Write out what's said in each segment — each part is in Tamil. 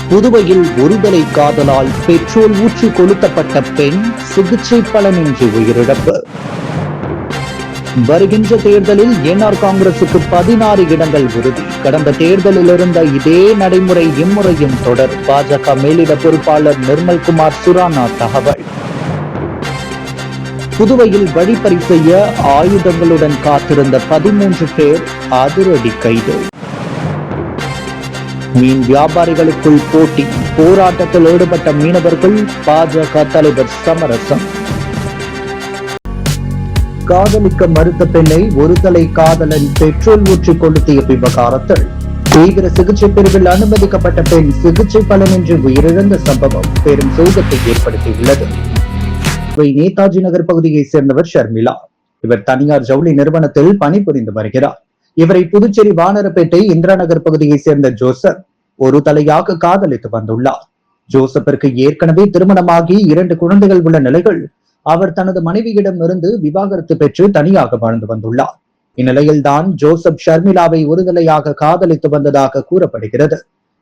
புதுவையில் ஒருதலை காதலால் பெட்ரோல் ஊற்றி கொளுத்தப்பட்ட பெண் சிகிச்சை பலனின்றி உயிரிழப்பு. வருகின்ற தேர்தலில் என்ஆர் காங்கிரசுக்கு 16 இடங்கள் உறுதி. கடந்த தேர்தலில் இருந்த இதே நடைமுறை இம்முறையும் தொடர். பாஜக மேலிட பொறுப்பாளர் நிர்மல்குமார் சுரானா தகவல். புதுவையில் வழிப்பறி செய்ய ஆயுதங்களுடன் காத்திருந்த 13 பேர் அதிரடி கைது. மீன் வியாபாரிகளுக்குள் போட்டி, போராட்டத்தில் ஈடுபட்ட மீனவர்கள் பாஜக தலைவர் சமரசம். காதலிக்க மறுத்த பெண்ணை ஒருதலை காதலன் பெட்ரோல் ஊற்றி கொளுத்திய விவகாரத்தில் தீவிர சிகிச்சை பிரிவில் அனுமதிக்கப்பட்ட பெண் சிகிச்சை பலனின்றி உயிரிழந்த சம்பவம் பெரும் சோகத்தை ஏற்படுத்தியுள்ளது. நேதாஜி நகர் பகுதியை சேர்ந்தவர் ஷர்மிளா. இவர் தனியார் ஜவுளி நிறுவனத்தில் பணிபுரிந்து வருகிறார். இவரை புதுச்சேரி வானரப்பேட்டை இந்திரா நகர் பகுதியை சேர்ந்த ஜோசப் ஒரு தலையாக காதலித்து வந்துள்ளார். ஜோசப்பிற்கு ஏற்கனவே திருமணமாகி 2 குழந்தைகள் உள்ள நிலையில் அவர் தனது மனைவியிடம் இருந்து விவாகரத்து பெற்று தனியாக வாழ்ந்து வந்துள்ளார். இந்நிலையில்தான் ஜோசப் ஷர்மிளாவை ஒருதலையாக காதலித்து வந்ததாக கூறப்படுகிறது.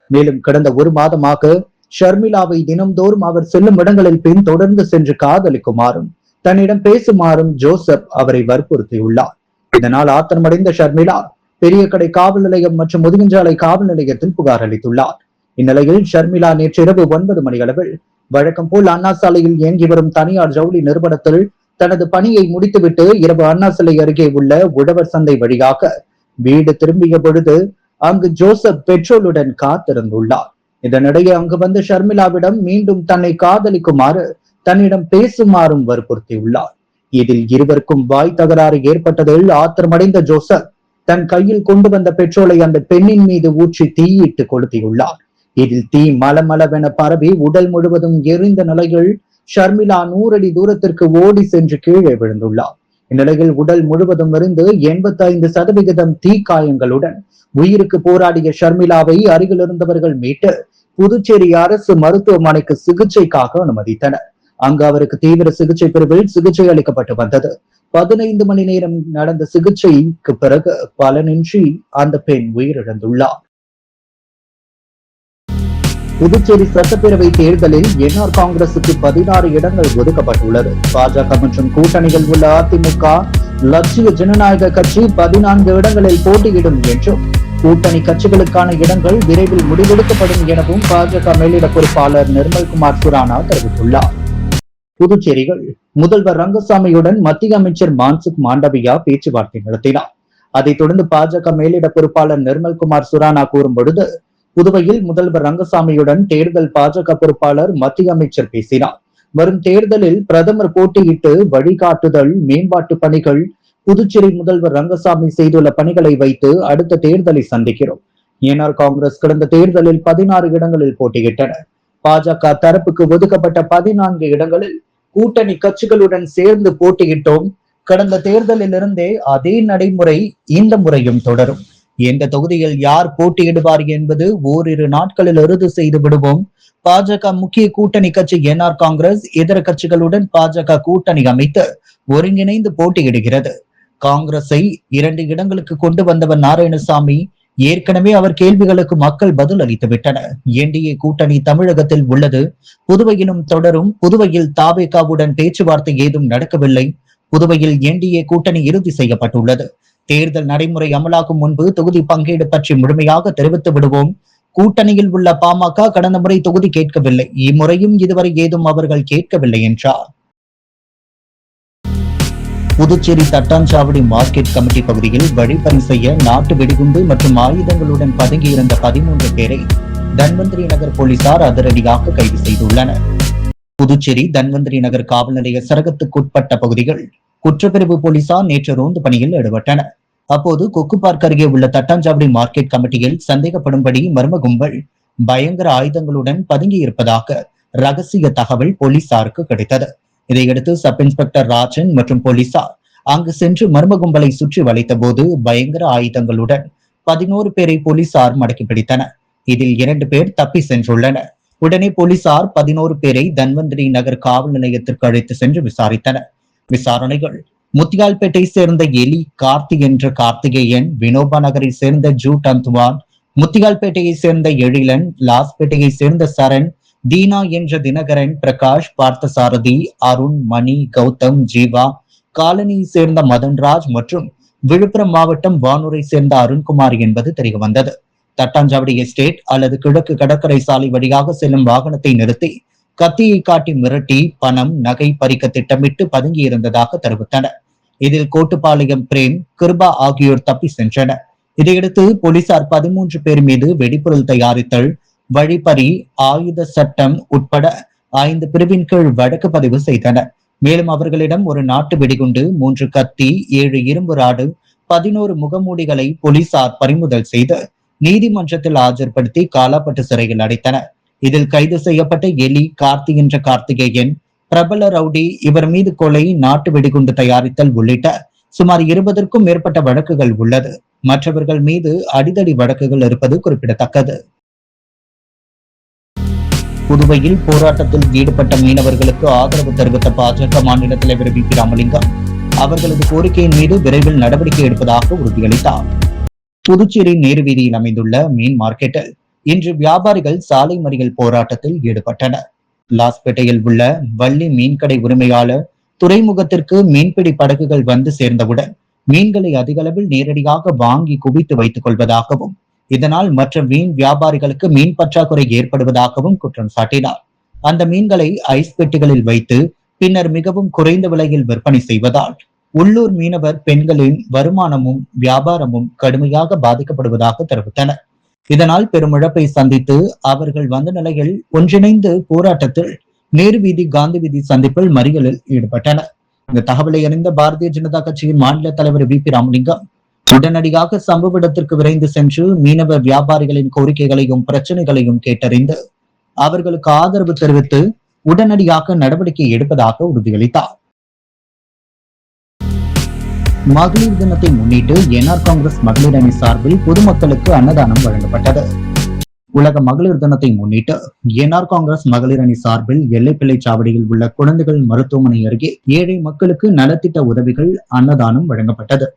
மேலும் கடந்த 1 மாதமாக ஷர்மிளாவை தினம்தோறும் அவர் செல்லும் இடங்களில் பின் தொடர்ந்து சென்று காதலிக்குமாறும் தன்னிடம் பேசுமாறும் ஜோசப் அவரை வற்புறுத்தியுள்ளார். இதனால் ஆத்திரமடைந்த ஷர்மிளா பெரிய கடை காவல் நிலையம் மற்றும் முதுகஞ்சாலை காவல் நிலையத்தில் புகார் அளித்துள்ளார். இந்நிலையில் ஷர்மிளா நேற்றிரவு 9 மணி அளவில் வழக்கம் போல் அண்ணா சாலையில் இயங்கி வரும் தனியார் ஜவுளி நிறுவனத்தில் தனது பணியை முடித்துவிட்டு இரவு அண்ணா சாலை அருகே உள்ள உழவர் சந்தை வழியாக வீடு திரும்பிய பொழுது அங்கு ஜோசப் பெட்ரோலுடன் காத்திருந்துள்ளார். இதனிடையே அங்கு வந்து ஷர்மிளாவிடம் மீண்டும் தன்னை காதலிக்குமாறு தன்னிடம் பேசுமாறும் வற்புறுத்தியுள்ளார். இதில் இருவருக்கும் வாய் தகராறு ஏற்பட்டதில் ஆத்திரமடைந்த ஜோசப் தன் கையில் கொண்டு வந்த பெட்ரோலை அந்த பெண்ணின் மீது ஊற்றி தீயிட்டு கொளுத்தியுள்ளார். இதில் தீ மலமளவென பரவி உடல் முழுவதும் எரிந்த நிலையில் ஷர்மிளா 100 அடி தூரத்திற்கு ஓடி சென்று கீழே விழுந்துள்ளார். இந்நிலையில் உடல் முழுவதும் இருந்து 85% தீக்காயங்களுடன் உயிருக்கு போராடிய ஷர்மிளாவை அருகில் இருந்தவர்கள் மீட்டு புதுச்சேரி அரசு மருத்துவமனைக்கு சிகிச்சைக்காக அனுமதித்தனர். அங்கு அவருக்கு தீவிர சிகிச்சை பிரிவில் சிகிச்சை அளிக்கப்பட்டு வந்தது. 15 மணி நேரம் நடந்த சிகிச்சைக்கு பிறகு பலனின்றி அந்த பெண் உயிரிழந்துள்ளார். புதுச்சேரி சட்டப்பேரவை தேர்தலில் என்ஆர் காங்கிரசுக்கு 16 இடங்கள் ஒதுக்கப்பட்டுள்ளது. பாஜக மற்றும் கூட்டணிகள் உள்ள அதிமுக லட்சிய ஜனநாயக கட்சி 14 இடங்களில் போட்டியிடும் என்றும் கூட்டணி கட்சிகளுக்கான இடங்கள் விரைவில் முடிவெடுக்கப்படும் எனவும் பாஜக மேலிட பொறுப்பாளர் நிர்மல்குமார் சுரானா தெரிவித்துள்ளார். புதுச்சேரியில் முதல்வர் ரங்கசாமியுடன் மத்திய அமைச்சர் மான்சுக் மாண்டவியா பேச்சுவார்த்தை நடத்தினார். அதைத் தொடர்ந்து பாஜக மேலிட பொறுப்பாளர் நிர்மல்குமார் சுரானா கூறும் பொழுது புதுவையில் முதல்வர் ரங்கசாமியுடன் தேர்தல் பாஜக பொறுப்பாளர் மத்திய அமைச்சர் பேசினார். வரும் தேர்தலில் பிரதமர் போட்டியிட்டு வழிகாட்டுதல் மேம்பாட்டு பணிகள் புதுச்சேரி முதல்வர் ரங்கசாமி செய்துள்ள பணிகளை வைத்து அடுத்த தேர்தலை சந்திக்கிறோம். என்ஆர் காங்கிரஸ் கடந்த தேர்தலில் 16 இடங்களில் போட்டியிட்டனர். பாஜக தரப்புக்கு ஒதுக்கப்பட்ட 14 இடங்களில் கூட்டணி கட்சிகளுடன் சேர்ந்து போட்டியிட்டோம். கடந்த தேர்தலில் இருந்தே அதே நடைமுறை இந்த முறையும் தொடரும். எந்த தொகுதியில் யார் போட்டியிடுவார் என்பது ஓரிரு நாட்களில் இறுதி செய்து விடுவோம். பாஜக முக்கிய கூட்டணி கட்சி என்ஆர் காங்கிரஸ் இதர கட்சிகளுடன் பாஜக கூட்டணி அமைத்து ஒருங்கிணைந்து போட்டியிடுகிறது. காங்கிரஸை 2 இடங்களுக்கு கொண்டு வந்தவர் நாராயணசாமி. ஏற்கனவே அவர் கேள்விகளுக்கு மக்கள் பதில் அளித்து விட்டனர். என்டிஏ கூட்டணி தமிழகத்தில் உள்ளது, புதுவையிலும் தொடரும். புதுவையில் தாவேகாவுடன் பேச்சுவார்த்தை ஏதும் நடக்கவில்லை. புதுவையில் என்டிஏ கூட்டணி இறுதி செய்யப்பட்டுள்ளது. தேர்தல் நடைமுறை அமலாகும் முன்பு தொகுதி பங்கீடு பற்றி முழுமையாக தெரிவித்து விடுவோம். கூட்டணியில் உள்ள பாமக கடந்த முறை தொகுதி கேட்கவில்லை, இம்முறையும் இதுவரை ஏதும் அவர்கள் கேட்கவில்லை என்றார். புதுச்சேரி தட்டாஞ்சாவடி மார்க்கெட் கமிட்டி பகுதியில் வழிப்பறி செய்ய நாட்டு வெடிகுண்டு மற்றும் ஆயுதங்களுடன் பதுங்கியிருந்த 13 பேரை தன்வந்திரி நகர் போலீசார் அதிரடியாக கைது செய்துள்ளனர். புதுச்சேரி தன்வந்திரி நகர் காவல் நிலைய சரகத்துக்குட்பட்ட பகுதிகள் குற்றப்பிரிவு போலீசார் நேற்று ரோந்து பணியில் ஈடுபட்டனர். அப்போது கொக்கு பார்க் அருகே உள்ள தட்டாஞ்சாவடி மார்க்கெட் கமிட்டியில் சந்தேகப்படும்படி மர்ம கும்பல் பயங்கர ஆயுதங்களுடன் பதுங்கி இருப்பதாக ரகசிய தகவல் போலீசாருக்கு கிடைத்தது. இதையடுத்து சப் இன்ஸ்பெக்டர் ராஜன் மற்றும் போலீசார் அங்கு சென்று மர்ம கும்பலை சுற்றி வளைத்த போது பயங்கர ஆயுதங்களுடன் 11 பேரை போலீசார் மடக்கி பிடித்தனர். இதில் 2 பேர் தப்பி சென்றுள்ளனர். உடனே போலீசார் 11 பேரை தன்வந்திரி நகர் காவல் நிலையத்திற்கு அழைத்து சென்று விசாரித்தனர். விசாரணைகள் முத்தியால்பேட்டை சேர்ந்த எலி கார்த்தி என்ற கார்த்திகேயன், வினோபா நகரை சேர்ந்த ஜூட் அந்துவான், முத்தியால்பேட்டையை சேர்ந்த எழிலன், லாஸ்பேட்டையை சேர்ந்த சரண், தீனா என்ற தினகரன், பிரகாஷ், பார்த்தசாரதி, அருண், மணி, கௌதம், ஜீவா, காலனியை சேர்ந்த மதன்ராஜ் மற்றும் விழுப்புரம் மாவட்டம் வானூரை சேர்ந்த அருண்குமார் என்பது தெரியவந்தது. தட்டாஞ்சாவடி எஸ்டேட் அல்லது கிழக்கு கடற்கரை சாலை வழியாக செல்லும் வாகனத்தை நிறுத்தி கத்தியை காட்டி மிரட்டி பணம், நகை பறிக்க திட்டமிட்டு பதுங்கியிருந்ததாக தெரிவித்தனர். இதில் கோட்டுப்பாளையம் பிரேம், கிருபா ஆகியோர் தப்பி சென்றனர். இதையடுத்து போலீசார் 13 பேர் மீது வெடிபொருள் தயாரித்தல், வழிப்பறி, ஆயுத சட்டம் உட்பட 5 பிரிவின் கீழ் வழக்கு பதிவு செய்தனர். மேலும் அவர்களிடம் ஒரு நாட்டு வெடிகுண்டு, 3 கத்தி, 7 இரும்பு ராடு, 11 முகமூடிகளை போலீசார் பறிமுதல் செய்து நீதிமன்றத்தில் ஆஜர்படுத்தி காலாப்பட்டு சிறையில் அடைத்தனர். இதில் கைது செய்யப்பட்ட எலி, கார்த்தி என்ற கார்த்திகேயன், பிரபல ரவுடி, இவர் மீது கொலை, நாட்டு வெடிகுண்டு தயாரித்தல் உள்ளிட்ட சுமார் 20க்கும் மேற்பட்ட வழக்குகள் உள்ளது. மற்றவர்கள் மீது அடிதடி வழக்குகள் இருப்பது குறிப்பிடத்தக்கது. புதுவையில் போராட்டத்தில் ஈடுபட்ட மீனவர்களுக்கு ஆதரவு தெரிவித்த பாஜக மாநில தலைவர் வி பி ராமலிங்கம் அவர்களது கோரிக்கையின் மீது விரைவில் நடவடிக்கை எடுப்பதாக உறுதியளித்தார். புதுச்சேரி நேரு வீதியில் அமைந்துள்ள மீன் மார்க்கெட்டில் இன்று வியாபாரிகள் சாலை மறியல் போராட்டத்தில் ஈடுபட்டனர். லாஸ்பேட்டையில் உள்ள வள்ளி மீன்கடை உரிமையாளர் துறைமுகத்திற்கு மீன்பிடி படகுகள் வந்து சேர்ந்தவுடன் மீன்களை அதிக அளவில் நேரடியாக வாங்கி குவித்து வைத்துக் கொள்வதாகவும், இதனால் மற்ற மீன் வியாபாரிகளுக்கு மீன் பற்றாக்குறை ஏற்படுவதாகவும் குற்றம் சாட்டினார். அந்த மீன்களை ஐஸ் பெட்டிகளில் வைத்து பின்னர் மிகவும் குறைந்த விலையில் விற்பனை செய்வதால் உள்ளூர் மீனவர் பெண்களின் வருமானமும் வியாபாரமும் கடுமையாக பாதிக்கப்படுவதாக தெரிவித்தனர். இதனால் பெரும் இழப்பை சந்தித்து அவர்கள் வந்த நிலையில் ஒன்றிணைந்து போராட்டத்தில் நேரு வீதி, காந்தி வீதி சந்திப்பில் மறியலில் ஈடுபட்டனர். இந்த தகவலை அறிந்த பாரதிய ஜனதா கட்சியின் மாநில தலைவர் வி பி ராமலிங்கம் உடனடியாக சம்பவ இடத்திற்கு விரைந்து சென்று மீனவ வியாபாரிகளின் கோரிக்கைகளையும் பிரச்சனைகளையும் கேட்டறிந்து அவர்களுக்கு ஆதரவு தெரிவித்து உடனடியாக நடவடிக்கை எடுப்பதாக உறுதியளித்தார். மகளிர் தினத்தை முன்னிட்டு என்ஆர் காங்கிரஸ் மகளிர் அணி சார்பில் பொதுமக்களுக்கு அன்னதானம் வழங்கப்பட்டது. உலக மகளிர் தினத்தை முன்னிட்டு என்ஆர் காங்கிரஸ் மகளிர் அணி சார்பில் எல்லைப்பிள்ளை சாவடியில் உள்ள குழந்தைகள் மருத்துவமனை அருகே ஏழை மக்களுக்கு நலத்திட்ட உதவிகள் அன்னதானம் வழங்கப்பட்டது.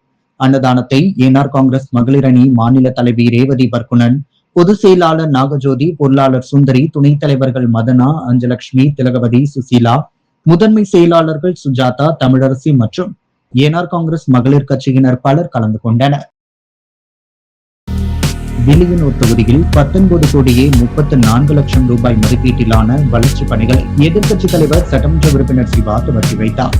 அன்னதானத்தை என்ஆர் காங்கிரஸ் மகளிர் அணி மாநில தலைவி ரேவதி பர்குணன், பொதுச் செயலாளர் நாகஜோதி, பொருளாளர் சுந்தரி, துணைத் தலைவர்கள் மதனா, அஞ்சலட்சுமி, திலகவதி, சுசீலா, முதன்மை செயலாளர்கள் சுஜாதா, தமிழரசி மற்றும் என்ஆர் காங்கிரஸ் மகளிர் கட்சியினர் பலர் கலந்து கொண்டனர். வில்லியனூர் தொகுதியில் 19 கோடியே 34 லட்சம் ரூபாய் மதிப்பீட்டிலான வளர்ச்சிப் பணிகளை எதிர்க்கட்சித் தலைவர் சட்டமன்ற உறுப்பினர் சிவா துவக்கி வைத்தார்.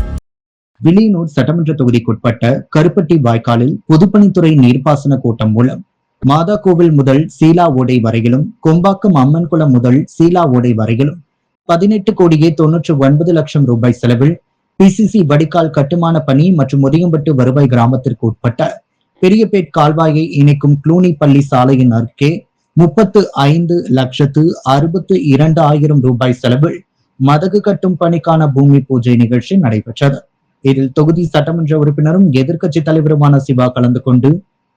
வில்லியனூர் சட்டமன்ற தொகுதிக்குட்பட்ட கருப்பட்டி வாய்க்காலில் பொதுப்பணித்துறை நீர்ப்பாசன கூட்டம் மூலம் மாதா கோவில் முதல் சீலா ஓடை வரையிலும், கொம்பாக்கம் அம்மன் குளம் முதல் சீலா ஓடை வரையிலும் 18 கோடியே 99 லட்சம் ரூபாய் செலவில் பிசிசி வடிகால் கட்டுமான பணி மற்றும் முதியம்பட்டு வருவாய் கிராமத்திற்கு உட்பட்ட பெரியபேட் கால்வாயை இணைக்கும் க்ளூனி பள்ளி சாலையின் அருகே 35,62,62,000 ரூபாய் செலவில் மதகு கட்டும் பணிக்கான பூமி பூஜை நிகழ்ச்சி நடைபெற்றது. இதில் தொகுதி சட்டமன்ற உறுப்பினரும் எதிர்க்கட்சி தலைவருமான சிவா கலந்து கொண்டு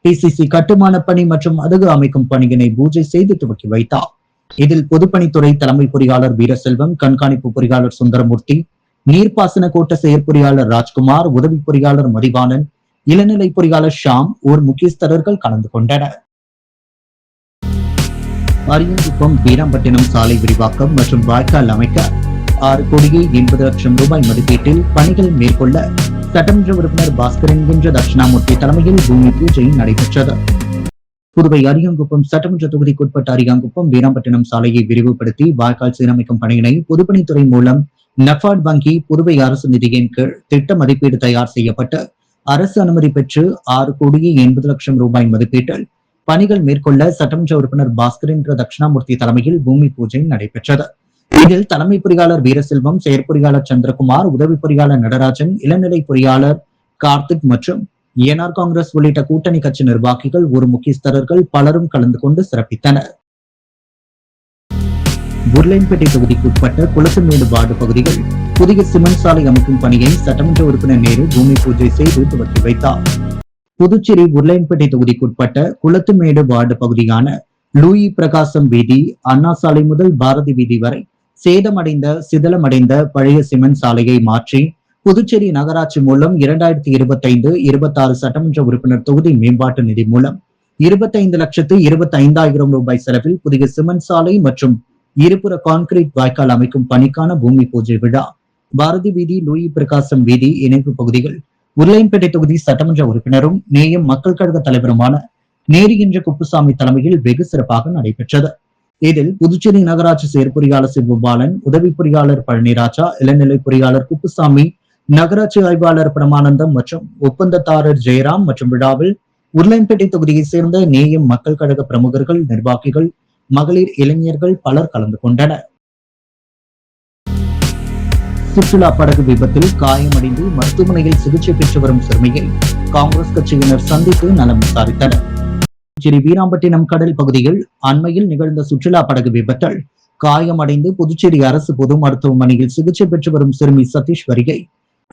பிசிசி கட்டுமான பணி மற்றும் மதகு அமைக்கும் பணியினை பூஜை செய்து துவக்கி வைத்தார். இதில் பொதுப்பணித்துறை தலைமை பொறியாளர் வீரசெல்வம், கண்காணிப்பு பொறியாளர் சுந்தரமூர்த்தி, நீர்ப்பாசன கோட்ட செயற்பொறியாளர் ராஜ்குமார், உதவி பொறியாளர் மதிவாணன், இளநிலை பொறியாளர் ஷாம், ஊர் முக்கியஸ்தர்கள் கலந்து கொண்டனர். அரியங்குப்பம் வீராம்பட்டினம் சாலை விரிவாக்கம் மற்றும் வாய்க்கால் அமைக்க 6 கோடியே 80 லட்சம் ரூபாய் மதிப்பீட்டில் பணிகள் மேற்கொள்ள சட்டமன்ற உறுப்பினர் பாஸ்கரன் என்ற தட்சிணாமூர்த்தி தலைமையில் பூமி பூஜை நடைபெற்றது. புதுவை அரியங்குப்பம் சட்டமன்ற தொகுதிக்குட்பட்ட அரியங்குப்பம் வீராம்பட்டினம் சாலையை விரிவுபடுத்தி வாய்க்கால் சீரமைக்கும் பணியினை பொதுப்பணித்துறை மூலம் நபார்ட் வங்கி புதுவை அரசு நிதியின் கீழ் திட்ட மதிப்பீடு தயார் செய்யப்பட்டு அரசு அனுமதி பெற்று 6 கோடியே 80 லட்சம் ரூபாய் மதிப்பீட்டில் பணிகள் மேற்கொள்ள சட்டமன்ற உறுப்பினர் பாஸ்கர் என்ற தட்சிணாமூர்த்தி தலைமையில் பூமி பூஜை நடைபெற்றது. இதில் தலைமை பொறியாளர் வீரசெல்வம், செயற்பொறியாளர் சந்திரகுமார், உதவி பொறியாளர் நடராஜன், இளநிலை பொறியாளர் கார்த்திக் மற்றும் என்ஆர் காங்கிரஸ் உள்ளிட்ட கூட்டணி கட்சி நிர்வாகிகள், ஒரு முக்கியஸ்தர்கள் பலரும் கலந்து கொண்டு சிறப்பித்தனர். உருளையன்பேட்டை தொகுதிக்குட்பட்ட குளத்துமேடு வார்டு பகுதிகள் புதிய சிமெண்ட் சாலை அமைக்கும் பணியை சட்டமன்ற உறுப்பினர் நேரு பூமி பூஜை செய்து துவக்கி வைத்தார். புதுச்சேரி உருளையன்பேட்டை தொகுதிக்குட்பட்ட குளத்துமேடு வார்டு பகுதியான லூயி பிரகாசம் வீதி, அண்ணா சாலை முதல் பாரதி வீதி வரை சேதமடைந்த சிதலமடைந்த பழைய சிமெண்ட் சாலையை மாற்றி புதுச்சேரி நகராட்சி மூலம் 2025-26 சட்டமன்ற உறுப்பினர் தொகுதி மேம்பாட்டு நிதி மூலம் 25,25,000 ரூபாய் செலவில் புதிய சிமெண்ட் சாலை மற்றும் இருபுற கான்கிரீட் வாய்க்கால் அமைக்கும் பணிக்கான பூமி பூஜை விழா பாரதி வீதி, லூயி பிரகாசம் வீதி இணைப்பு பகுதிகள் உருளையன்பேட்டை தொகுதி சட்டமன்ற உறுப்பினரும் நேயம் மக்கள் கழக தலைவருமான நேரு என்ற குப்புசாமி தலைமையில் வெகு சிறப்பாக நடைபெற்றது. இதில் புதுச்சேரி நகராட்சி செயற்பொறியாளர் சிவபாலன், உதவி பொறியாளர் பழனிராஜா, இளநிலை பொறியாளர் குப்புசாமி, நகராட்சி ஆய்வாளர் பிரமானந்தம் மற்றும் ஒப்பந்ததாரர் ஜெயராம் மற்றும் விழாவில் உருளையன்பேட்டை தொகுதியைச் சேர்ந்த நேயம் மக்கள் கழக பிரமுகர்கள், நிர்வாகிகள், மகளிர், இளைஞர்கள் பலர் கலந்து கொண்டனர். சுற்றுலா படகு விபத்தில் காயமடைந்து மருத்துவமனையில் சிகிச்சை பெற்று வரும் சிறுமியை காங்கிரஸ் கட்சியினர் சந்தித்து நலம் விசாரித்தனர். புதுச்சேரி வீராம்பட்டினம் கடல் பகுதியில் அண்மையில் நிகழ்ந்த சுற்றுலா படகு விபத்தில் காயமடைந்து புதுச்சேரி அரசு பொது மருத்துவமனையில் சிகிச்சை பெற்று வரும் சிறுமி சதீஸ்வரியை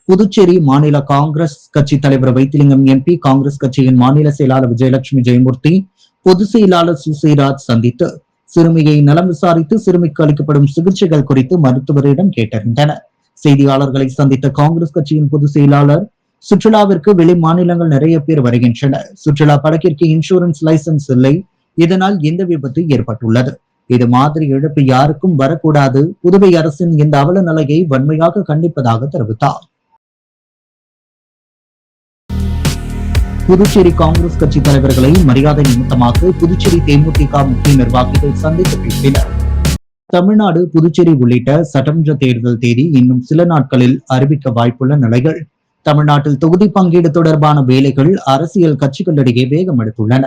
புதுச்சேரி மாநில காங்கிரஸ் கட்சி தலைவர் வைத்திலிங்கம் எம்பி, காங்கிரஸ் கட்சியின் மாநில செயலாளர் விஜயலட்சுமி ஜெயமூர்த்தி, பொதுச் செயலாளர் சுசேராஜ் சந்தித்து சிறுமியை நலம் விசாரித்து சிறுமிக்கு அளிக்கப்படும் சிகிச்சைகள் குறித்து மருத்துவரிடம் கேட்டறிந்தனர். செய்தியாளர்களை சந்தித்த காங்கிரஸ் கட்சியின் பொதுச் செயலாளர், சுற்றுலாவிற்கு வெளி மாநிலங்கள் நிறைய பேர் வருகின்றனர். சுற்றுலா படகிற்கு இன்சூரன்ஸ் லைசன்ஸ் இல்லை. இதனால் இந்த விபத்து ஏற்பட்டுள்ளது. இது மாதிரி இழப்பு யாருக்கும் வரக்கூடாது. புதுவை அரசின் இந்த அவல நிலையை வன்மையாக கண்டிப்பதாக தெரிவித்தார். புதுச்சேரி காங்கிரஸ் கட்சி தலைவர்களை மரியாதை நிமித்தமாக புதுச்சேரி தேமுதிக முக்கிய நிர்வாகிகள் சந்தித்து பேசினர். தமிழ்நாடு, புதுச்சேரி உள்ளிட்ட சட்டமன்ற தேர்தல் தேதி இன்னும் சில நாட்களில் அறிவிக்க வாய்ப்புள்ள நிலையில் தமிழ்நாட்டில் தொகுதி பங்கீடு தொடர்பான வேலைகள் அரசியல் கட்சிகளிடையே வேகம் எடுத்துள்ளன.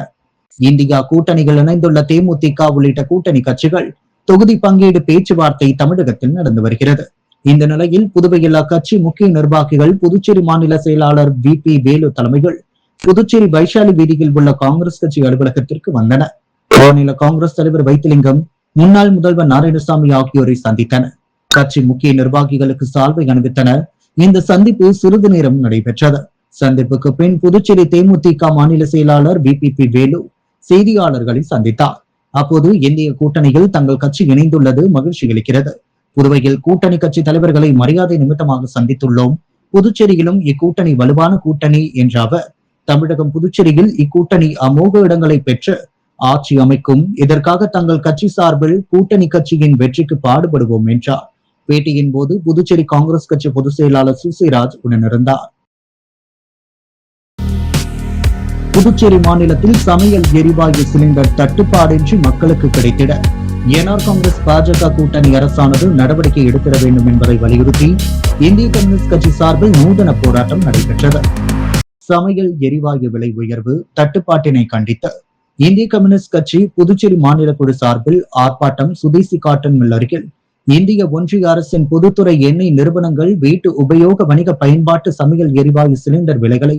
இந்தியா கூட்டணிகள் இணைந்துள்ள தேமுதிக உள்ளிட்ட கூட்டணி கட்சிகள் தொகுதி பங்கீடு பேச்சுவார்த்தை தமிழகத்தில் நடந்து வருகிறது. இந்த நிலையில் புதுவையில் அக்கட்சி முக்கிய நிர்வாகிகள் புதுச்சேரி மாநில செயலாளர் VP வேலு தலைமையில் புதுச்சேரி வைஷாலி வீதியில் உள்ள காங்கிரஸ் கட்சி அலுவலகத்திற்கு வந்தனர். மாநில காங்கிரஸ் தலைவர் வைத்திலிங்கம், முன்னாள் முதல்வர் நாராயணசாமி ஆகியோரை சந்தித்தனர். கட்சி முக்கிய நிர்வாகிகளுக்கு சால்வை அணிவித்தனர். இந்த சந்திப்பு சிறிது நேரம் நடைபெற்றது. சந்திப்புக்கு பின் புதுச்சேரி தேமுதிக மாநில செயலாளர் VP வேலு செய்தியாளர்களை சந்தித்தார். அப்போது இந்திய கூட்டணியில் தங்கள் கட்சி இணைந்துள்ளது மகிழ்ச்சி அளிக்கிறது. புதுவையில் கூட்டணி கட்சி தலைவர்களை மரியாதை நிமித்தமாக சந்தித்துள்ளோம். புதுச்சேரியிலும் இக்கூட்டணி வலுவான கூட்டணி என்ற அவர், தமிழகம், புதுச்சேரியில் இக்கூட்டணி அமோக இடங்களை பெற்று ஆட்சி அமைக்கும். இதற்காக தங்கள் கட்சி சார்பில் கூட்டணி கட்சியின் வெற்றிக்கு பாடுபடுவோம் என்றார். பேட்டியின் போது புதுச்சேரி காங்கிரஸ் கட்சி பொதுச் செயலாளர் சுசேராஜ் உடனிருந்தார். புதுச்சேரி மாநிலத்தில் சமையல் எரிவாயு சிலிண்டர் தட்டுப்பாடின்றி மக்களுக்கு கிடைத்திட என்ஆர் காங்கிரஸ் பாஜக கூட்டணி அரசானது நடவடிக்கை எடுத்திட வேண்டும் என்பதை வலியுறுத்தி இந்திய கம்யூனிஸ்ட் கட்சி சார்பில் நூதன போராட்டம் நடைபெற்றது. சமையல் எரிவாயு விலை உயர்வு தட்டுப்பாட்டினை கண்டித்து இந்திய கம்யூனிஸ்ட் கட்சி புதுச்சேரி மாநில குழு சார்பில் ஆர்ப்பாட்டம் சுதேசி காட்டன் மில் அருகில் இந்திய ஒன்றிய அரசின் பொதுத்துறை எண்ணெய் நிறுவனங்கள் வீட்டு உபயோக வணிக பயன்பாட்டு சமையல் எரிவாயு சிலிண்டர் விலைகளை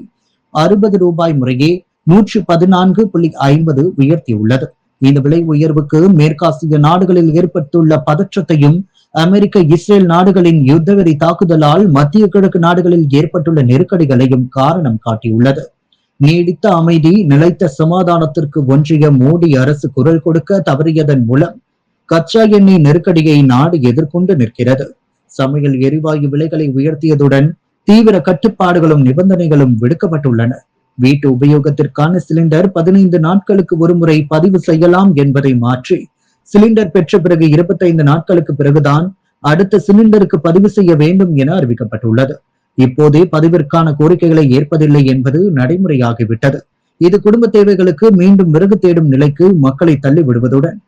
60 ரூபாய் முறையே 114.50 உயர்த்தியுள்ளது. இந்த விலை உயர்வுக்கு மேற்காசிய நாடுகளில் ஏற்பட்டுள்ள பதற்றத்தையும் அமெரிக்க, இஸ்ரேல் நாடுகளின் யுத்தவெறி தாக்குதலால் மத்திய கிழக்கு நாடுகளில் ஏற்பட்டுள்ள நெருக்கடிகளையும் காரணம் காட்டியுள்ளது. நீடித்த அமைதி, நிலைத்த சமாதானத்திற்கு ஒன்றிய மோடி அரசு குரல் கொடுக்க தவறியதன் மூலம் கச்சா எண்ணெய் நெருக்கடியை நாடு எதிர்கொண்டு நிற்கிறது. சமையல் எரிவாயு விலைகளை உயர்த்தியதுடன் தீவிர கட்டுப்பாடுகளும் நிபந்தனைகளும் விடுக்கப்பட்டுள்ளன. வீட்டு உபயோகத்திற்கான சிலிண்டர் 15 நாட்களுக்கு ஒருமுறை பதிவு செய்யலாம் என்பதை மாற்றி சிலிண்டர் பெற்ற பிறகு 25 நாட்களுக்கு பிறகுதான் அடுத்த சிலிண்டருக்கு பதிவு செய்ய வேண்டும் என அறிவிக்கப்பட்டுள்ளது. இப்போதே பதிவிற்கான கோரிக்கைகளை ஏற்பதில்லை என்பது நடைமுறையாகிவிட்டது. இது குடும்ப தேவைகளுக்கு மீண்டும் விறகு தேடும் நிலைக்கு மக்களை தள்ளி விடுவதுடன்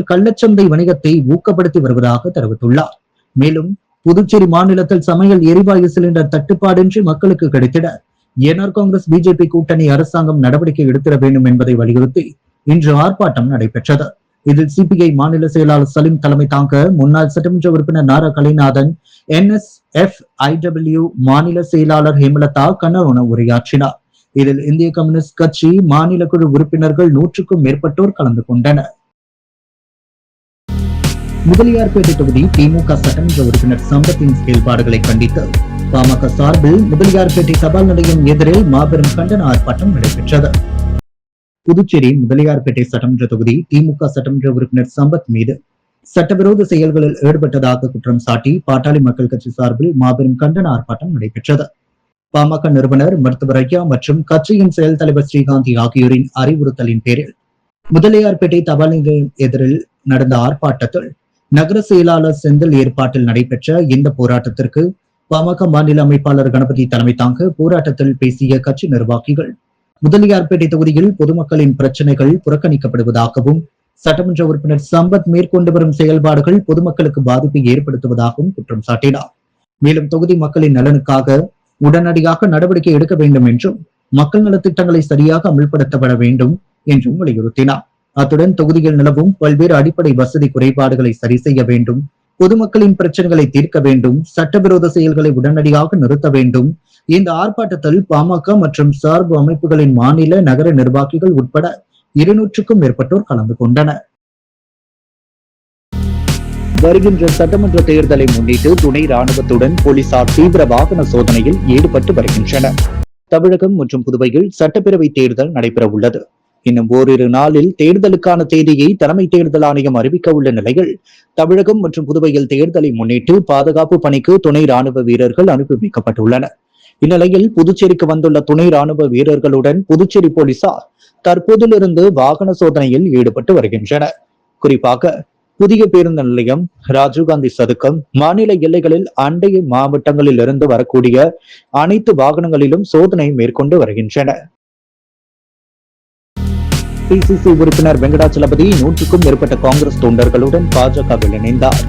கள்ளச்சந்தை வணிகத்தை ஊக்கப்படுத்தி வருவதாக தெரிவித்துள்ளார். மேலும் புதுச்சேரி மாநிலத்தில் சமையல் எரிவாயு சிலிண்டர் தட்டுப்பாடின்றி மக்களுக்கு கிடைத்திட என்ஆர் காங்கிரஸ் பிஜேபி கூட்டணி அரசாங்கம் நடவடிக்கை எடுத்திட வேண்டும் என்பதை வலியுறுத்தி இன்று ஆர்ப்பாட்டம் நடைபெற்றது. இதில் சிபிஐ மாநில செயலாளர் சலீம் தலைமை தாங்க முன்னாள் சட்டமன்ற உறுப்பினர் நாரா கலைநாதன், NSFIW மாநில செயலாளர் ஹேமலதா கண்ணவன உரையாற்றினார். இதில் இந்திய கம்யூனிஸ்ட் கட்சி மாநில குழு உறுப்பினர்கள் 100க்கும் மேற்பட்டோர் கலந்து கொண்டனர். முதலியார்பேட்டை தொகுதி திமுக சட்டமன்ற உறுப்பினர் சம்பத்தின் செயல்பாடுகளை கண்டித்து பாமக சார்பில் முதலியார்பேட்டை தபால் நிலையம் எதிரில் மாபெரும் கண்டன ஆர்ப்பாட்டம் நடைபெற்றது. புதுச்சேரி முதலியார்பேட்டை சட்டமன்ற தொகுதி திமுக சட்டமன்ற உறுப்பினர் சம்பத் மீது சட்டவிரோத செயல்களில் ஈடுபட்டதாக குற்றம் சாட்டி பாட்டாளி மக்கள் கட்சி சார்பில் மாபெரும் கண்டன ஆர்ப்பாட்டம் நடைபெற்றது. பாமக நிறுவனர் மருத்துவர் ஐயா மற்றும் கட்சியின் செயல் தலைவர் ஸ்ரீகாந்தி ஆகியோரின் அறிவுறுத்தலின் பேரில் முதலியார்பேட்டை தபால் நிலையம் எதிரில் நடந்த ஆர்ப்பாட்டத்தில் நகர செயலாளர் செந்தில் ஏற்பாட்டில் நடைபெற்ற இந்த போராட்டத்திற்கு பாமக மாநில அமைப்பாளர் கணபதி தலைமை தாங்க போராட்டத்தில் பேசிய கட்சி நிர்வாகிகள் முதலியார்பேட்டை தொகுதியில் பொதுமக்களின் பிரச்சனைகள் புறக்கணிக்கப்படுவதாகவும் சட்டமன்ற உறுப்பினர் சம்பத் மேற்கொண்டு வரும் செயல்பாடுகள் பொதுமக்களுக்கு பாதிப்பை ஏற்படுத்துவதாகவும் குற்றம் சாட்டினார். மேலும் தொகுதி மக்களின் நலனுக்காக உடனடியாக நடவடிக்கை எடுக்க வேண்டும் என்றும் மக்கள் நலத்திட்டங்களை சரியாக அமல்படுத்தப்பட வேண்டும் என்றும் வலியுறுத்தினார். அத்துடன் தொகுதியில் நிலவும் பல்வேறு அடிப்படை வசதி குறைபாடுகளை சரி செய்ய வேண்டும், பொதுமக்களின் பிரச்சனைகளை தீர்க்க வேண்டும், சட்டவிரோத செயல்களை உடனடியாக நிறுத்த வேண்டும். இந்த ஆர்ப்பாட்டத்தில் பாமக மற்றும் சார்பு அமைப்புகளின் மாநில நகர நிர்வாகிகள் உட்பட 200க்கும் மேற்பட்டோர் கலந்து கொண்டனர். வருகின்ற சட்டமன்ற தேர்தலை முன்னிட்டு துணை ராணுவத்துடன் போலீசார் தீவிர வாகன சோதனையில் ஈடுபட்டு வருகின்றனர். தமிழகம் மற்றும் புதுவையில் சட்டப்பேரவை தேர்தல் நடைபெற உள்ளது. இன்னும் ஓரிரு நாளில் தேர்தலுக்கான தேதியை தலைமை தேர்தல் ஆணையம் அறிவிக்க உள்ள நிலையில் தமிழகம் மற்றும் புதுவையில் தேர்தலை முன்னிட்டு பாதுகாப்பு பணிக்கு துணை ராணுவ வீரர்கள் அனுப்பி வைக்கப்பட்டுள்ளனர். இந்நிலையில் புதுச்சேரிக்கு வந்துள்ள துணை ராணுவ வீரர்களுடன் புதுச்சேரி போலீசார் தற்போதிலிருந்து வாகன சோதனையில் ஈடுபட்டு வருகின்றனர். குறிப்பாக புதிய பேருந்து நிலையம், ராஜீவ்காந்தி சதுக்கம், மாநில எல்லைகளில் அண்டைய மாவட்டங்களில் இருந்து வரக்கூடிய அனைத்து வாகனங்களிலும் சோதனை மேற்கொண்டு வருகின்றனர். பிசிசி உறுப்பினர் வெங்கடாச்சலபதி 100க்கும் மேற்பட்ட காங்கிரஸ் தொண்டர்களுடன் பாஜகவில் இணைந்தார்.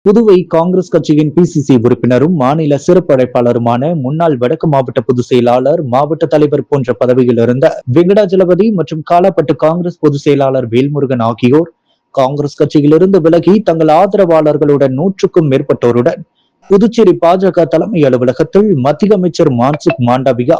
புதுவை காங்கிரஸ் கட்சியின் பிசிசி உறுப்பினரும் மாநில சிறப்பு அழைப்பாளருமான முன்னாள் வடக்கு மாவட்ட பொதுச் செயலாளர், மாவட்ட தலைவர் போன்ற பதவியில் இருந்த வெங்கடாச்சலபதி மற்றும் காலாப்பட்டு காங்கிரஸ் பொதுச் செயலாளர் வேல்முருகன் ஆகியோர் காங்கிரஸ் கட்சியிலிருந்து விலகி தங்கள் ஆதரவாளர்களுடன் 100க்கும் மேற்பட்டோருடன் புதுச்சேரி பாஜக தலைமை அலுவலகத்தில் மத்திய அமைச்சர் மான்சுக் மாண்டவியா,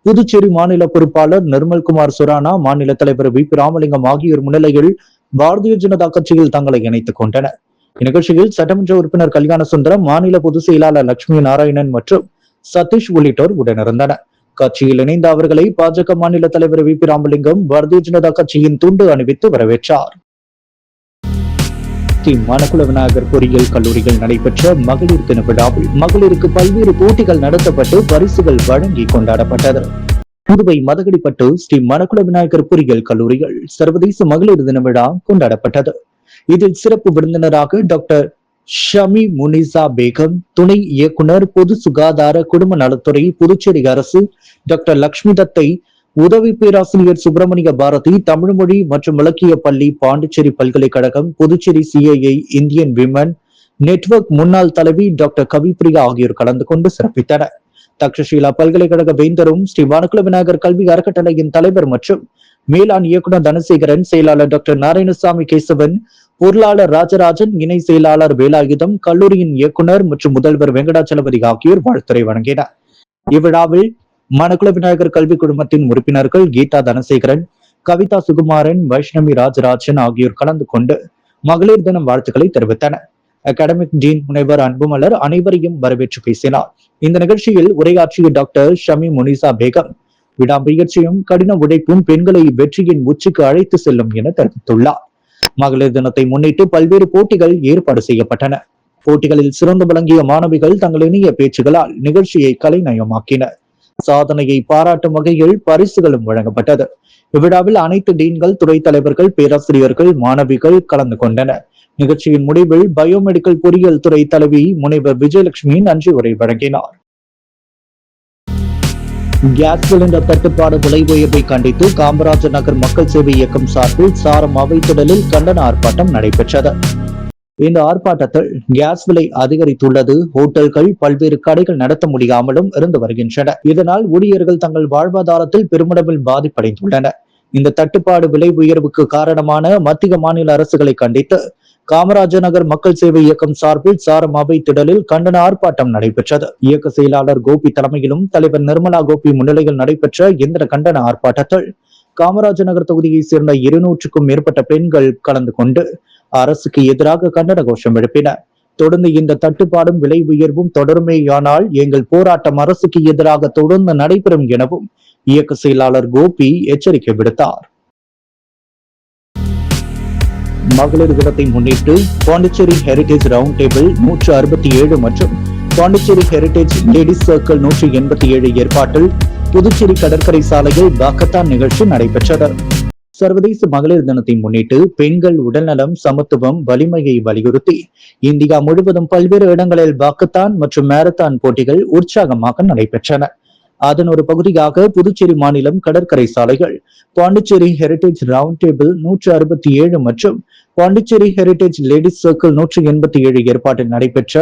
புதுச்சேரி மாநில பொறுப்பாளர் நிர்மல்குமார் சுரானா, மாநில தலைவர் வி பி ராமலிங்கம் ஆகியோர் முன்னிலையில் பாரதிய ஜனதா கட்சியில் தங்களை இணைத்துக் கொண்டனர். இந்நிகழ்ச்சியில் சட்டமன்ற உறுப்பினர் கல்யாண சுந்தரம், மாநில பொதுச் செயலாளர் லட்சுமி நாராயணன் மற்றும் சதீஷ் உள்ளிட்டோர் உடனிருந்தனர். கட்சியில் இணைந்த அவர்களை பாஜக மாநில தலைவர் வி பி ராமலிங்கம் பாரதிய ஜனதா கட்சியின் துண்டு அணிவித்து வரவேற்றார். மணக்குள விநாயகர் பொறியியல் கல்லூரியில் நடைபெற்ற மகளிர் தின விழாவில் மகளிருக்கு பல்வேறு போட்டிகள் நடத்தப்பட்டு பரிசுகள் வழங்கி கொண்டாடப்பட்டது. புதுவை மதகடிப்பட்டு ஸ்ரீ மணக்குள விநாயகர் பொறியியல் கல்லூரியில் சர்வதேச மகளிர் தின விழா கொண்டாடப்பட்டது. இதில் சிறப்பு விருந்தினராக டாக்டர் ஷமி முனிசா பேகம், துணை இயக்குனர் பொது சுகாதார குடும்ப நலத்துறை புதுச்சேரி அரசு, டாக்டர் லட்சுமி தத்தை, உதவி பேராசிரியர் சுப்பிரமணிய பாரதி, தமிழ் மொழி மற்றும் இலக்கிய பள்ளி பாண்டிச்சேரி பல்கலைக்கழகம், Puducherry CII Indian women network முன்னாள் தலைவி டாக்டர் கவிப்பிரியா ஆகியோர் கலந்து கொண்டு சிறப்பித்தனர். தக்ஷஷீலா பல்கலைக்கழக வேந்தரும் ஸ்ரீ மணக்குள விநாயகர் கல்வி அறக்கட்டளையின் தலைவர் மற்றும் மேலாண் இயக்குனர் தனசேகரன், செயலாளர் டாக்டர் நாராயணசாமி கேசவன், பொருளாளர் ராஜராஜன், இணை செயலாளர் வேலாயுதம், கல்லூரியின் இயக்குனர் மற்றும் முதல்வர் வெங்கடாச்சலபதி ஆகியோர் வாழ்த்துரை வழங்கினர். இவ்விழாவில் மணக்குள விநாயகர் கல்வி குழுமத்தின் உறுப்பினர்கள் கீதா தனசேகரன், கவிதா சுகுமாரன், வைஷ்ணவி ராஜராஜன் ஆகியோர் கலந்து கொண்டு மகளிர் தினம் வாழ்த்துக்களை தெரிவித்தனர். அகாடமிக் டீன் முனைவர் அன்புமலர் அனைவரையும் வரவேற்று பேசினார். இந்த நிகழ்ச்சியில் உரையாற்றிய டாக்டர் ஷமி முனிசா பேகம், விடாமுயற்சியும் கடின உழைப்பும் பெண்களை வெற்றியின் உச்சிக்கு அழைத்து செல்லும் என தெரிவித்துள்ளார். மகளிர் தினத்தை முன்னிட்டு பல்வேறு போட்டிகள் ஏற்பாடு செய்யப்பட்டன. போட்டிகளில் சிறந்து விளங்கிய மாணவிகள் தங்கள் இனிய பேச்சுகளால் நிகழ்ச்சியை கலைநயமாக்கினர். சாதனையை பாராட்டும் வகையில் பரிசுகளும் வழங்கப்பட்டது. இவ்விழாவில் அனைத்து டீன்கள், துறை தலைவர்கள், பேராசிரியர்கள், மாணவிகள் கலந்து கொண்டனர். நிகழ்ச்சியின் முடிவில் பயோமெடிக்கல் பொறியியல் துறை தலைவி முனைவர் விஜயலட்சுமி நன்றி உரை வழங்கினார். கேஸ் சிலிண்டர் தட்டுப்பாடு விலை உயர்வை கண்டித்து காமராஜர் நகர் மக்கள் சேவை இயக்கம் சார்பில் சாரம் அவைத்திடலில் கண்டன ஆர்ப்பாட்டம் நடைபெற்றது. இந்த ஆர்ப்பாட்டத்தில் கேஸ் விலை அதிகரித்துள்ளது, ஹோட்டல்கள், பல்வேறு கடைகள் நடத்த முடியாமலும் இருந்து வருகின்றன. இதனால் ஊழியர்கள் தங்கள் வாழ்வாதாரத்தில் பெருமளவில் பாதிப்படைந்துள்ளனர். இந்த தட்டுப்பாடு விலை உயர்வுக்கு காரணமான மத்திய மாநில அரசுகளை கண்டித்து காமராஜர் நகர் மக்கள் சேவை இயக்கம் சார்பில் சாரம் அவை திடலில் கண்டன ஆர்ப்பாட்டம் நடைபெற்றது. இயக்க செயலாளர் கோபி தலைமையிலும் தலைவர் நிர்மலா கோபி முன்னிலையில் நடைபெற்ற இந்த கண்டன ஆர்ப்பாட்டத்தில் காமராஜர் நகர் தொகுதியை சேர்ந்த 200க்கும் மேற்பட்ட பெண்கள் கலந்து கொண்டு அரசுக்கு எதிராக கண்டன கோஷம் எழுப்பினர். தொடர்ந்து இந்த தட்டுப்பாடும் விலை உயர்வும் தொடருமேயானால் எங்கள் போராட்டம் அரசுக்கு எதிராக தொடர்ந்து நடைபெறும் எனவும் இயக்க செயலாளர் கோபி எச்சரிக்கை விடுத்தார். மகளிர் தினத்தை முன்னிட்டு பாண்டிச்சேரி ஹெரிடேஜ் ரவுண்ட் டேபிள் 167 மற்றும் பாண்டிச்சேரி ஹெரிடேஜ் லேடிஸ் சர்க்கிள் 187 ஏற்பாட்டில் புதுச்சேரி கடற்கரை சாலையில் வாக்கத்தான் நிகழ்ச்சி நடைபெற்றது. சர்வதேச மகளிர் தினத்தை முன்னிட்டு பெண்கள் உடல்நலம், சமத்துவம், வலிமையை வலியுறுத்தி இந்தியா முழுவதும் பல்வேறு இடங்களில் வாக்கத்தான் மற்றும் மாரத்தான் போட்டிகள் உற்சாகமாக நடைபெற்றன. அதன் ஒரு பகுதியாக புதுச்சேரி மாநிலம் கடற்கரை சாலைகள் பாண்டிச்சேரி ஹெரிடேஜ் ரவுண்ட் டேபிள் 167 மற்றும் பாண்டிச்சேரி ஹெரிடேஜ் லேடிஸ் சர்க்கிள் 187 ஏற்பாட்டில் நடைபெற்ற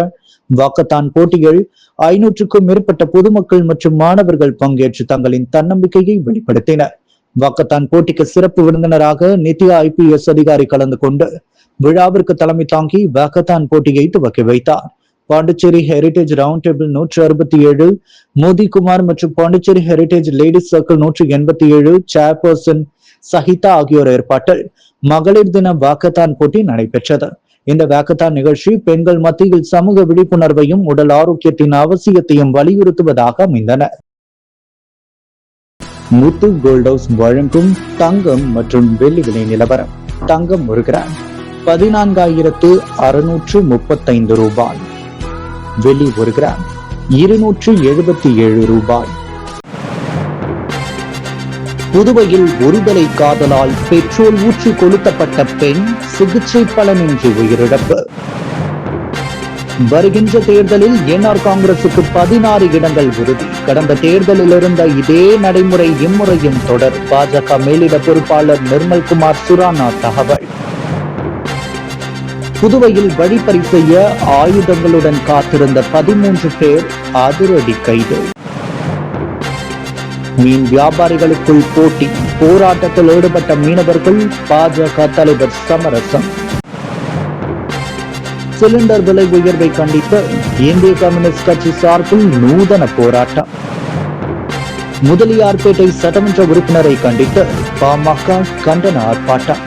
வாக்கத்தான் போட்டிகள் 500க்கும் மேற்பட்ட பொதுமக்கள் மற்றும் மாணவர்கள் பங்கேற்று தங்களின் தன்னம்பிக்கையை வெளிப்படுத்தினர். வாக்கத்தான் போட்டிக்கு சிறப்பு விருந்தினராக நித்யா IPS அதிகாரி கலந்து கொண்டு விழாவிற்கு தலைமை தாங்கி வாக்கத்தான் போட்டியை துவக்கி வைத்தார். Pondicherry heritage round table 167 Mothikumar மற்றும் Pondicherry heritage ladies circle 187 chairperson Sahida ஆகியோர் ஏற்பாட்டில் மகளிர் தின வாக்கத்தான் போட்டி நடைபெற்றது. இந்த வாக்கத்தான் நிகழ்ச்சி பெண்கள் மத்தியில் சமூக விழிப்புணர்வையும் உடல் ஆரோக்கியத்தின் அவசியத்தையும் வலியுறுத்துவதாக அமைந்தன. முத்து கோல்ட் ஹவுஸ் வழங்கும் தங்கம் மற்றும் வெள்ளி விலை நிலவரம். தங்கம் 1 கிராம் 14,635 ரூபாய். வெள்ளி 1 கிராம் 277 ரூபாய். புதுவையில் ஒருதலை காதலால் பெட்ரோல் ஊற்றி கொளுத்தப்பட்ட பெண் சிகிச்சை பலனின்றி உயிரிழப்பு. வருகின்ற தேர்தலில் NR காங்கிரசுக்கு 16 இடங்கள் உறுதி. கடந்த தேர்தலில் இருந்த இதே நடைமுறை இம்முறையும் தொடர். பாஜக மேலிட பொறுப்பாளர் நிர்மல்குமார் சுரானா தகவல். புதுவையில் வழிப்பறி செய்ய ஆயுதங்களுடன் காத்திருந்த 13 பேர் அதிரடி கைது. மீன் வியாபாரிகளுக்குள் போட்டி. போராட்டத்தில் ஈடுபட்ட மீனவர்கள் பாஜக தலைவர் சமரசம். சிலிண்டர் விலை உயர்வை கண்டித்து இந்திய கம்யூனிஸ்ட் கட்சி சார்பில் நூதன போராட்டம். முதலியார்பேட்டை சட்டமன்ற உறுப்பினரை கண்டித்து பாமக கண்டன ஆர்ப்பாட்டம்.